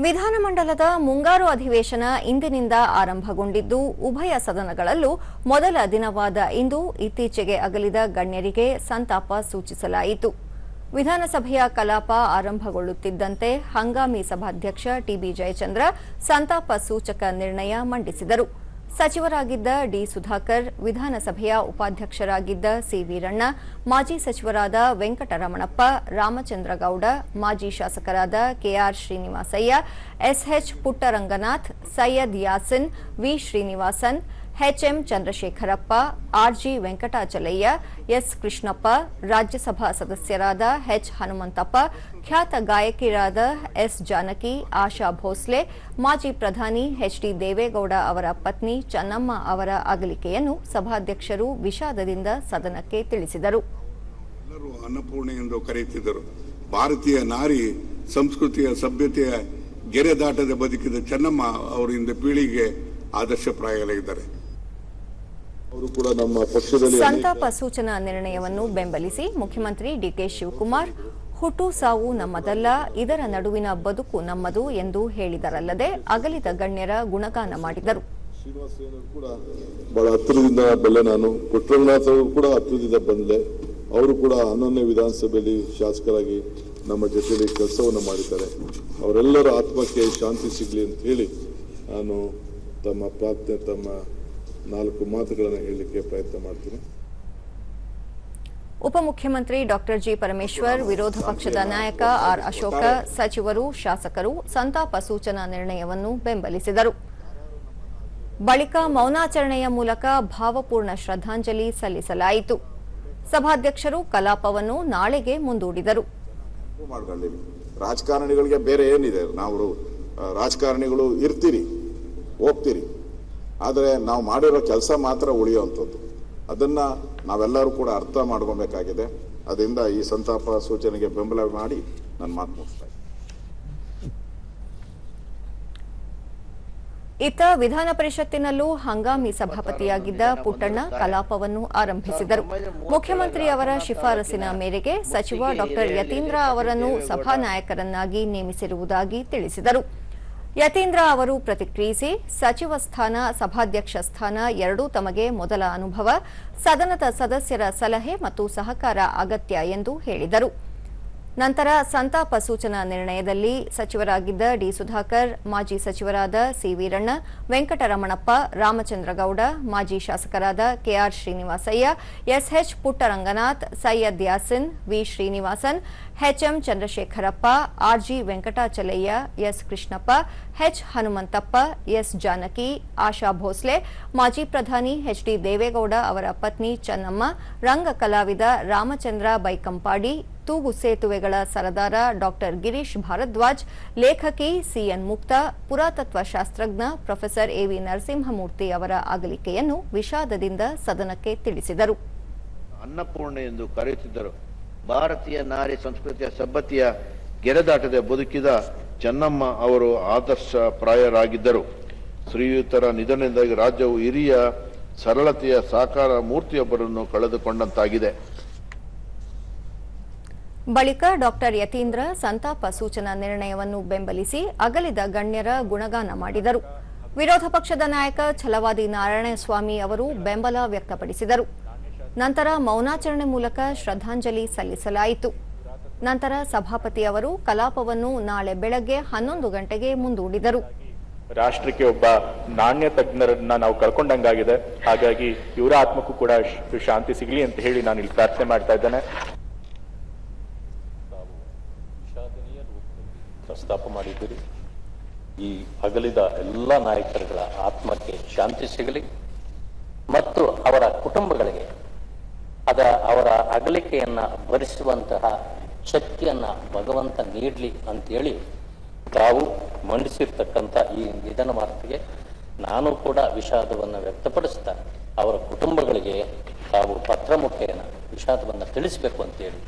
ವಿಧಾನಮಂಡಲದ ಮುಂಗಾರು ಅಧಿವೇಶನ ಇಂದಿನಿಂದ ಆರಂಭಗೊಂಡಿದ್ದು ಉಭಯ ಸದನಗಳಲ್ಲೂ ಮೊದಲ ದಿನವಾದ ಇಂದು ಇತ್ತೀಚೆಗೆ ಅಗಲಿದ ಗಣ್ಯರಿಗೆ ಸಂತಾಪ ಸೂಚಿಸಲಾಯಿತು. ವಿಧಾನಸಭೆಯ ಕಲಾಪ ಆರಂಭಗೊಳ್ಳುತ್ತಿದ್ದಂತೆ ಹಂಗಾಮಿ ಸಭಾಧ್ಯಕ್ಷ ಟಿಬಿ ಜಯಚಂದ್ರ ಸಂತಾಪ ಸೂಚಕ ನಿರ್ಣಯ ಮಂಡಿಸಿದರು. ಸಚಿವರಾಗಿದ್ದ ಡಿ ಸುಧಾಕರ್, ವಿಧಾನಸಭೆಯ ಉಪಾಧ್ಯಕ್ಷರಾಗಿದ್ದ ಸಿ ವೀರಣ್ಣ, ಮಾಜಿ ಸಚಿವರಾದ ವೆಂಕಟರಮಣಪ್ಪ, ರಾಮಚಂದ್ರಗೌಡ, ಮಾಜಿ ಶಾಸಕರಾದ KR Srinivasaiah, SH Puttaranganath, Syed Yasin, V Srinivasan, HM Chandrashekarappa, RG Venkatachalaiah, S Krishnappa, Rajya Sabha ಸದಸ್ಯರಾದ ಎಚ್ ಹನುಮಂತಪ್ಪ, ಖ್ಯಾತ ಗಾಯಕಿಯರಾದ ಎಸ್ ಜಾನಕಿ, ಆಶಾ ಭೋಸ್ಲೆ, ಮಾಜಿ ಪ್ರಧಾನಿ ಎಚ್ಡಿ ದೇವೇಗೌಡ ಅವರ ಪತ್ನಿ ಚೆನ್ನಮ್ಮ ಅವರ ಅಗಲಿಕೆಯನ್ನು ಸಭಾಧ್ಯಕ್ಷರು ವಿಷಾದದಿಂದ ಸದನಕ್ಕೆ ತಿಳಿಸಿದರು. ಎಲ್ಲರೂ ಅನ್ನಪೂರ್ಣೆ ಎಂದು ಕರೆಯುತ್ತಿದ್ದರು. ಭಾರತೀಯ ನಾರಿ ಸಂಸ್ಕೃತಿಯ ಸಭ್ಯತೆಯ ಗೆರೆ ದಾಟದ ಬದುಕಿದ ಚೆನ್ನಮ್ಮ ಅವರು ಇಂದು ಪೀಳಿಗೆಗೆ ಆದರ್ಶಪ್ರಾಯರಾಗಿದ್ದಾರೆ. ಸಂತಾಪ ಸೂಚನಾ ನಿರ್ಣಯವನ್ನು ಬೆಂಬಲಿಸಿ ಮುಖ್ಯಮಂತ್ರಿ ಡಿಕೆ ಶಿವಕುಮಾರ್ ಹುಟ್ಟು ಸಾವು ನಮ್ಮದಲ್ಲ, ಇದರ ನಡುವಿನ ಬದುಕು ನಮ್ಮದು ಎಂದು ಹೇಳಿದರಲ್ಲದೆ ಅಗಲಿದ ಗಣ್ಯರ ಗುಣಗಾನ ಮಾಡಿದರು. ಬಹಳ ಹತ್ತಿರದಿಂದ ಬಲ್ಲೆ, ನಾನು ಪುಟ್ಟರಂಗನಾಥ್ ಅವರು ಕೂಡ ಹತ್ತಿರದಿಂದ ಬಂದೆ. ಅವರು ಕೂಡ 11ನೇ ವಿಧಾನಸಭೆಯಲ್ಲಿ ಶಾಸಕರಾಗಿ ನಮ್ಮ ಜೊತೆಯಲ್ಲಿ ಕೆಲಸವನ್ನು ಮಾಡಿದ್ದಾರೆ. ಅವರೆಲ್ಲರ ಆತ್ಮಕ್ಕೆ ಶಾಂತಿ ಸಿಗಲಿ ಅಂತ ಹೇಳಿ ನಾನು ತಮ್ಮ 4 ಮಾತುಗಳನ್ನು ಹೇಳಲಿಕ್ಕೆ ಪ್ರಯತ್ನ ಮಾಡ್ತೀನಿ. ಉಪಮುಖ್ಯಮಂತ್ರಿ ಡಾಕ್ಟರ್ ಜಿ ಪರಮೇಶ್ವರ್, ವಿರೋಧ ಪಕ್ಷದ ನಾಯಕ ಆರ್ ಅಶೋಕ, ಸಚಿವರು, ಶಾಸಕರು ಸಂತಾಪ ಸೂಚನಾ ನಿರ್ಣಯವನ್ನು ಬೆಂಬಲಿಸಿದರು. ಬಳಿಕ ಮೌನಾಚರಣೆಯ ಮೂಲಕ ಭಾವಪೂರ್ಣ ಶ್ರದ್ಧಾಂಜಲಿ ಸಲ್ಲಿಸಲಾಯಿತು. ಸಭಾಧ್ಯಕ್ಷರು ಕಲಾಪವನ್ನು ನಾಳೆಗೆ ಮುಂದೂಡಿದರು. ರಾಜಕಾರಣಿಗಳಿಗೆ ಬೇರೆ ಏನಿದೆ, ನಾವು ರಾಜಕಾರಣಿಗಳು ಇರ್ತೀರಿ, ಹೋಗ್ತೀರಿ, ಆದರೆ ನಾವು ಮಾಡಿರೋ ಕೆಲಸ ಮಾತ್ರ ಉಳಿಯುವಂಥದ್ದು. ಅದನ್ನ ನಾವೆಲ್ಲರೂ ಕೂಡ ಅರ್ಥ ಮಾಡ್ಕೊಬೇಕಾಗಿದೆ. ಅದರಿಂದ ಈ ಸಂತಾಪ ಸೂಚನೆಗೆ ಬೆಂಬಲ ಮಾಡಿ ನನ್ನ ಮಾತು ಮುಗಿಸ್ತಾ ಇದ್ದೀನಿ. ಇತ್ತ ವಿಧಾನ ಪರಿಷತ್ತಿನಲ್ಲೂ ಹಂಗಾಮಿ ಸಭಾಪತಿಯಾಗಿದ್ದ ಪುಟ್ಟಣ್ಣ ಕಲಾಪವನ್ನು ಆರಂಭಿಸಿದರು. ಮುಖ್ಯಮಂತ್ರಿ ಅವರ ಶಿಫಾರಸಿನ ಮೇರೆಗೆ ಸಚಿವ ಡಾಕ್ಟರ್ ಯತೀಂದ್ರ ಅವರನ್ನು ಸಭಾನಾಯಕರನ್ನಾಗಿ ನೇಮಿಸಿರುವುದಾಗಿ ತಿಳಿಸಿದರು. ಯತೀಂದ್ರ ಅವರು ಪ್ರತಿಕ್ರಿಯಿಸಿ, ಸಚಿವ ಸ್ಥಾನ, ಸಭಾಧ್ಯಕ್ಷ ಸ್ಥಾನ ಎರಡೂ ತಮಗೆ ಮೊದಲ ಅನುಭವ, ಸದನದ ಸದಸ್ಯರ ಸಲಹೆ ಮತ್ತು ಸಹಕಾರ ಅಗತ್ಯ ಎಂದು ಹೇಳಿದರು. ನಂತರ ಸಂತಾಪ ಸೂಚನಾ ನಿರ್ಣಯದಲ್ಲಿ ಸಚಿವರಾಗಿದ್ದ ಡಿ ಸುಧಾಕರ್, ಮಾಜಿ ಸಚಿವರಾದ ಸಿ ವೀರಣ್ಣ, ವೆಂಕಟರಮಣಪ್ಪ, ರಾಮಚಂದ್ರಗೌಡ, ಮಾಜಿ ಶಾಸಕರಾದ KR Srinivasaiah, SH Puttaranganath, Syed Yasin, V Srinivasan, HM Chandrashekarappa, RG Venkatachalaiah, S Krishnappa, H Hanumanthappa, S Janaki, Asha Bhosle, ಮಾಜಿ ಪ್ರಧಾನಿ ಎಚ್ಡಿ ದೇವೇಗೌಡ ಅವರ ಪತ್ನಿ ಚೆನ್ನಮ್ಮ, ರಂಗ ಕಲಾವಿದ ರಾಮಚಂದ್ರ ಬೈಕಂಪಾಡಿ, ತೂಗು ಸೇತುವೆಗಳ ಸರದಾರ ಡಾಕ್ಟರ್ ಗಿರೀಶ್ ಭಾರದ್ವಾಜ್, ಲೇಖಕಿ ಸಿಎನ್ ಮುಕ್ತಾ, ಪುರಾತತ್ವ ಶಾಸ್ತ್ರಜ್ಞ ಪ್ರೊಫೆಸರ್ ಎವಿ ನರಸಿಂಹಮೂರ್ತಿ ಅವರ ಅಗಲಿಕೆಯನ್ನು ವಿಷಾದದಿಂದ ಸದನಕ್ಕೆ ತಿಳಿಸಿದರು. ಅನ್ನಪೂರ್ಣೆ ಎಂದು ಕರೆಯುತ್ತಿದ್ದರು. ಭಾರತೀಯ ನಾರಿ ಸಂಸ್ಕೃತಿಯ ಸಭ್ಯತೆಯ ಗೆರೆದಾಟದ ಬದುಕಿದ ಚೆನ್ನಮ್ಮ ಅವರು ಆದರ್ಶಪ್ರಾಯರಾಗಿದ್ದರು. ಶ್ರೀಯುತರ ನಿಧನದಿಂದಾಗಿ ರಾಜ್ಯವು ಹಿರಿಯ ಸರಳತೆಯ ಸಾಕಾರ ಮೂರ್ತಿಯೊಬ್ಬರನ್ನು ಕಳೆದುಕೊಂಡಂತಾಗಿದೆ. ಬಳಿಕ ಡಾಕ್ಟರ್ ಯತೀಂದ್ರ ಸಂತಾಪ ಸೂಚನಾ ನಿರ್ಣಯವನ್ನು ಬೆಂಬಲಿಸಿ ಅಗಲಿದ ಗಣ್ಯರ ಗುಣಗಾನ ಮಾಡಿದರು. ವಿರೋಧ ಪಕ್ಷದ ನಾಯಕ ಛಲವಾದಿ ನಾರಾಯಣಸ್ವಾಮಿ ಅವರು ಬೆಂಬಲ ವ್ಯಕ್ತಪಡಿಸಿದರು. ನಂತರ ಮೌನಾಚರಣೆ ಮೂಲಕ ಶ್ರದ್ಧಾಂಜಲಿ ಸಲ್ಲಿಸಲಾಯಿತು. ನಂತರ ಸಭಾಪತಿ ಅವರು ಕಲಾಪವನ್ನು ನಾಳೆ ಬೆಳಗ್ಗೆ 11 ಗಂಟೆಗೆ ಮುಂದೂಡಿದರು. ರಾಷ್ಟ್ರಕ್ಕೆ ಒಬ್ಬ ನಾಣ್ಯ ತಜ್ಞರನ್ನ ನಾವು ಕಳ್ಕೊಂಡಂಗಾಗಿದೆ. ಹಾಗಾಗಿ ಇವರ ಆತ್ಮಕ್ಕೂ ಕೂಡ ಶಾಂತಿ ಸಿಗಲಿ ಅಂತ ಹೇಳಿ ನಾನು ಇಲ್ಲಿ ಪ್ರಾರ್ಥನೆ ಮಾಡ್ತಾ ಇದ್ದೇನೆ. ಪ್ರಸ್ತಾಪ ಮಾಡಿದ್ದೀರಿ. ಈ ಅಗಲಿದ ಎಲ್ಲ ನಾಯಕರುಗಳ ಆತ್ಮಕ್ಕೆ ಶಾಂತಿ ಸಿಗಲಿ ಮತ್ತು ಅವರ ಕುಟುಂಬಗಳಿಗೆ ಅವರ ಅಗಲಿಕೆಯನ್ನ ಭರಿಸುವಂತಹ ಶಕ್ತಿಯನ್ನ ಭಗವಂತ ನೀಡಲಿ ಅಂತೇಳಿ ತಾವು ಮಂಡಿಸಿರ್ತಕ್ಕಂಥ ಈ ನಿಧನ ವಾರ್ತೆಗೆ ನಾನು ಕೂಡ ವಿಷಾದವನ್ನು ವ್ಯಕ್ತಪಡಿಸ್ತಾ ಅವರ ಕುಟುಂಬಗಳಿಗೆ ತಾವು ಪತ್ರ ಮುಖೇನ ವಿಷಾದವನ್ನು ತಿಳಿಸಬೇಕು ಅಂತೇಳಿ